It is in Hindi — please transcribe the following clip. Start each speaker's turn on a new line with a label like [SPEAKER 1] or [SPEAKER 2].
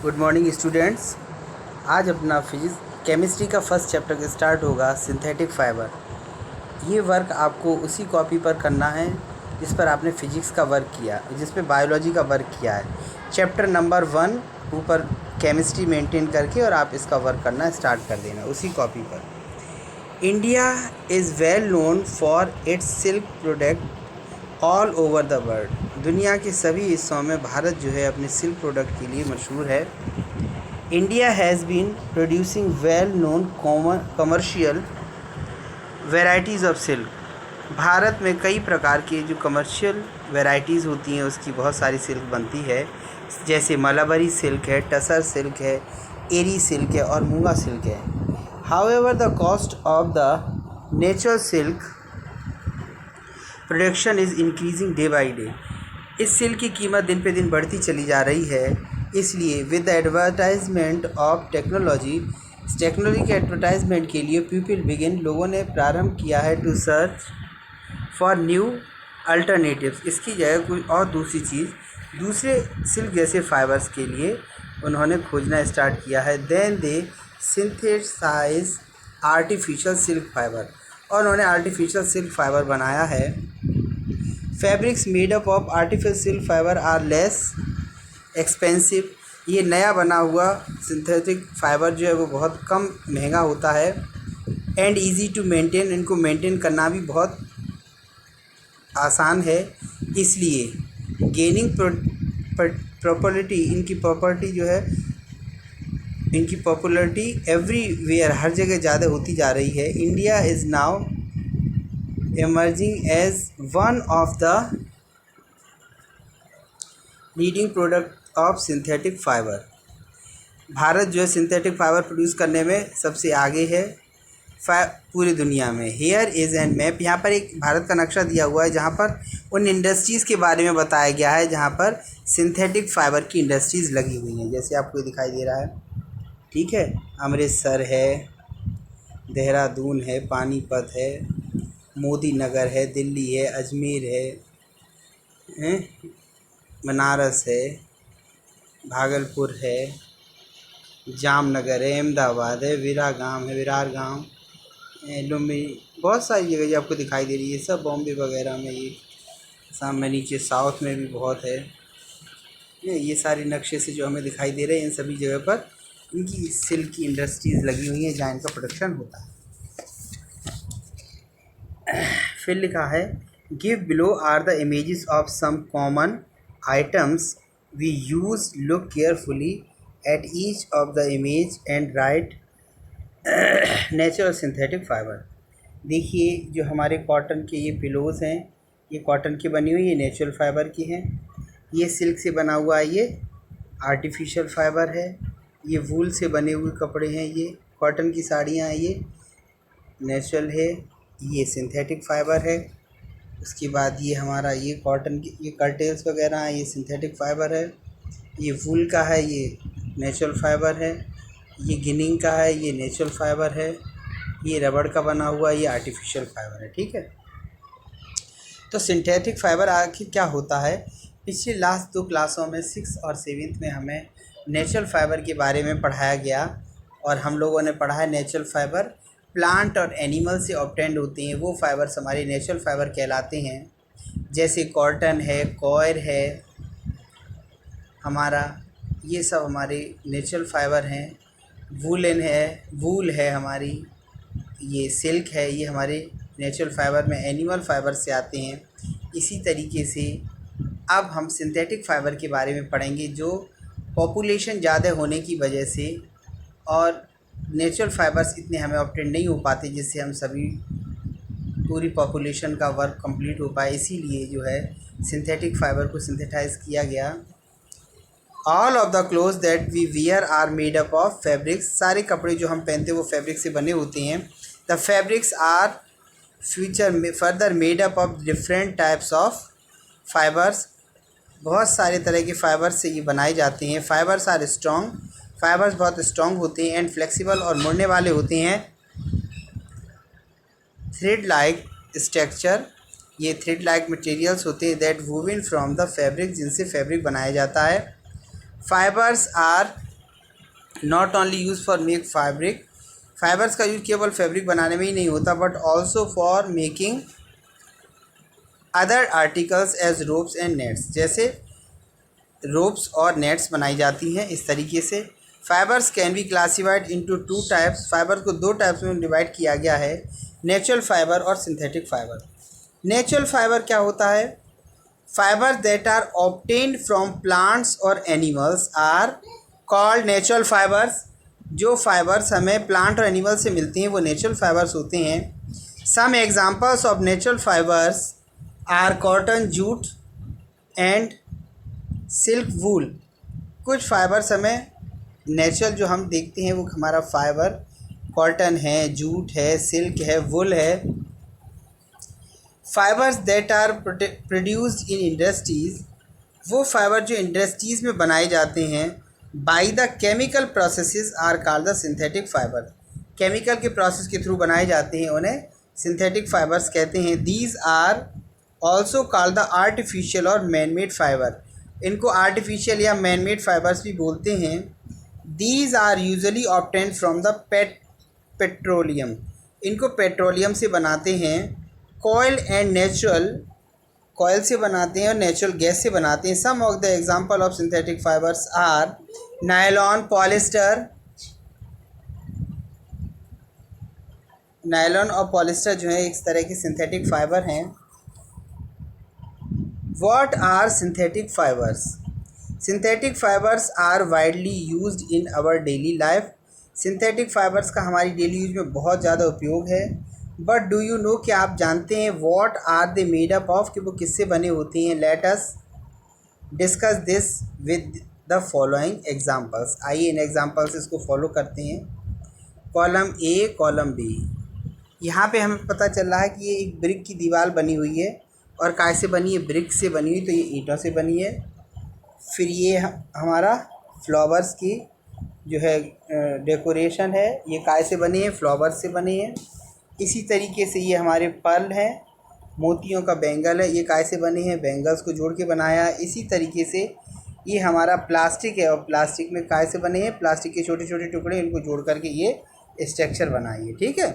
[SPEAKER 1] Good morning students. आज अपना फिजिक्स केमिस्ट्री का फर्स्ट चैप्टर स्टार्ट होगा, सिंथेटिक फाइबर। ये वर्क आपको उसी कॉपी पर करना है जिस पर आपने फिजिक्स का वर्क किया, जिस पे बायोलॉजी का वर्क किया है। चैप्टर नंबर 1 ऊपर केमिस्ट्री मेंटेन करके और आप इसका वर्क करना स्टार्ट कर देना उसी कॉपी पर। India is well known for its silk product all over the world. दुनिया के सभी हिस्सों में भारत जो है अपने सिल्क प्रोडक्ट के लिए मशहूर है। India has been producing well known commercial varieties of silk. Bharat में कई प्रकार की जो कमर्शियल वेराइटीज़ होती हैं उसकी बहुत सारी सिल्क बनती है, जैसे मलबरी सिल्क है, टसर सिल्क है, एरी सिल्क है और मूंगा सिल्क है। However the cost of the natural silk production is increasing day by day. इस सिल्क की कीमत दिन पे दिन बढ़ती चली जा रही है, इसलिए with the advertisement of technology के एडवर्टाइजमेंट के लिए पीपल बिगिन, लोगों ने प्रारंभ किया है to search for new alternatives. इसकी जगह कोई और दूसरी चीज़, दूसरे सिल्क जैसे फाइबर्स के लिए उन्होंने खोजना स्टार्ट किया है। Then they synthesise artificial silk fibre, और उन्होंने आर्टिफिशियल सिल्क फाइबर बनाया है। Fabrics made up of artificial silk fibre are less expensive. ये नया बना हुआ सिंथेटिक फाइबर जो है वो बहुत कम महंगा होता है। एंड ईजी टू मेंटेन, इनको मेंटेन करना भी बहुत आसान है। इसलिए गेनिंग प्रॉपर्टी, इनकी प्रॉपर्टी जो है, इनकी पॉपुलरिटी एवरीवेयर, हर जगह ज़्यादा होती जा रही है। India is now emerging as one of the leading product of synthetic fibre. Bharat जो है सिंथेटिक फाइबर प्रोड्यूस करने में सबसे आगे है पूरी दुनिया में। हेयर इज़ एन मैप, यहाँ पर एक भारत का नक्शा दिया हुआ है जहाँ पर उन इंडस्ट्रीज़ के बारे में बताया गया है जहाँ पर सिंथेटिक फाइबर की इंडस्ट्रीज़ लगी हुई हैं, जैसे आपको दिखाई दे रहा है। ठीक है, अमृतसर है, देहरादून है, पानीपत है, मोदी नगर है, दिल्ली है, अजमेर है, बनारस है, भागलपुर है, जामनगर है, अहमदाबाद है, विरार गांव, लुम्बिनी, बहुत सारी जगह जो आपको दिखाई दे रही है, सब बॉम्बे वगैरह में। ये सामने नीचे साउथ में भी बहुत है। ये सारे नक्शे से जो हमें दिखाई दे रहे हैं, इन सभी जगह पर इनकी सिल्क की इंडस्ट्रीज़ लगी हुई हैं जहाँ इनका प्रोडक्शन होता है। फिर लिखा है, give below are the images of some common items we use, look carefully at each of the image and write natural synthetic fibre. देखिए, जो हमारे कॉटन के ये पिलोज़ हैं, ये कॉटन की बनी हुई, ये नेचुरल फाइबर की हैं। ये सिल्क से बना हुआ है, ये आर्टिफिशियल फाइबर है। ये वूल से बने हुए कपड़े हैं, ये कॉटन की साड़ियाँ हैं, ये नेचुरल है। ये सिंथेटिक फाइबर है। उसके बाद ये हमारा ये कॉटन की ये कर्टेल्स वगैरह हैं, ये सिंथेटिक फाइबर है। ये वूल का है, ये नेचुरल फाइबर है। ये गिनिंग का है, ये नेचुरल फाइबर है। ये रबड़ का बना हुआ, ये आर्टिफिशियल फाइबर है। ठीक है, तो सिंथेटिक फाइबर आखिर क्या होता है? पिछले लास्ट 2 क्लासों में 6 और 7th में हमें नेचुरल फाइबर के बारे में पढ़ाया गया, और हम लोगों ने पढ़ा है नेचुरल फाइबर प्लांट और एनिमल से ऑब्टेंड होते हैं, वो फाइबर्स हमारे नेचुरल फाइबर कहलाते हैं। जैसे कॉटन है, कॉयर है हमारा, ये सब हमारे नेचुरल फाइबर हैं। वूल है हमारी, ये सिल्क है, ये हमारे नेचुरल फाइबर में एनिमल फाइबर से आते हैं। इसी तरीके से अब हम सिंथेटिक फाइबर के बारे में पढ़ेंगे, जो पॉपुलेशन ज़्यादा होने की वजह से और नेचुरल फाइबर्स इतने हमें ऑब्टेन नहीं हो पाते जिससे हम सभी पूरी पॉपुलेशन का वर्क कंप्लीट हो पाए। इसीलिए जो है सिंथेटिक फाइबर को सिंथेटाइज किया गया। All of the cloth that we wear are made up of fabrics. सारे कपड़े जो हम पहनते हैं वो फैब्रिक से बने होते हैं। The fabrics are further made up of different types of fibres. बहुत सारे तरह के फाइबर्स से ये बनाए जाते हैं। फाइबर्स आर स्ट्रॉन्ग, फाइबर्स बहुत स्ट्रॉन्ग होते हैं। एंड फ्लेक्सिबल, और मुड़ने वाले होते हैं। थ्रेड लाइक स्ट्रक्चर, ये थ्रेड लाइक मटेरियल्स होते हैं that woven from the fabric, जिनसे फैब्रिक बनाया जाता है। Fibres are not only use for make fabric, fibres का यूज केवल फैब्रिक बनाने में ही नहीं होता but also for making other articles as ropes and nets, जैसे रोप्स और नेट्स बनाई जाती हैं इस तरीके से। Fibres can be classified into two types, fibre को दो टाइप्स में डिवाइड किया गया है, नेचुरल फाइबर और सिंथेटिक फाइबर। नेचुरल फाइबर क्या होता है? Fibre that are obtained from plants और animals are called natural fibres. जो फाइबर्स हमें प्लांट और एनिमल से मिलती हैं वो नेचुरल फाइबर्स होते हैं। Some examples of natural fibres are cotton, jute and silk, wool. कुछ फाइबर्स हमें नेचुरल जो हम देखते हैं वो हमारा फाइबर कॉटन है, जूट है, सिल्क है, वुल है। Fibres that are produced in industries, वो फाइबर जो इंडस्ट्रीज़ में बनाए जाते हैं by the chemical processes are called the synthetic fibre. Chemical के प्रोसेस के थ्रू बनाए जाते हैं उन्हें सिंथेटिक फाइबर्स कहते हैं। These are also called the artificial और मैन मेड फाइबर। इनको आर्टिफिशियल या मैन मेड फाइबर्स भी बोलते हैं। These are usually obtained from the petroleum, इनको पेट्रोलियम से बनाते हैं। कॉयल एंड नेचुरल, कॉयल से बनाते हैं और नेचुरल गैस से बनाते हैं। Some of the example of synthetic fibres are nylon, polyester. Nylon और पॉलिस्टर जो है इस तरह के सिंथेटिक फाइबर हैं। What are synthetic fibers? Synthetic fibers are widely used in our daily life. Synthetic fibers का हमारी डेली यूज में बहुत ज़्यादा उपयोग है। बट डू यू नो, क्या आप जानते हैं what are they made up of, कि वो किससे बने होते हैं? Let us discuss this with the following examples. आइए इन एग्जाम्पल्स इसको फॉलो करते हैं। Column A, column B. यहाँ पे हमें पता चल रहा है कि ये एक ब्रिक की दीवार बनी हुई है और काय से बनी है? ब्रिक से बनी हुई, तो ये ईंटों से बनी है। फिर ये हमारा फ्लावर्स की जो है डेकोरेशन है, ये काय से बनी है? फ्लावर्स से बनी है। इसी तरीके से ये हमारे पर्ल है, मोतियों का बैंगल है, ये काय से बने हैं? बैंगल्स को जोड़ के बनाया है। इसी तरीके से ये हमारा प्लास्टिक है और प्लास्टिक में काय से बने हैं? प्लास्टिक के छोटे छोटे टुकड़े, इनको जोड़ करके ये स्ट्रक्चर बनाइए। ठीक है।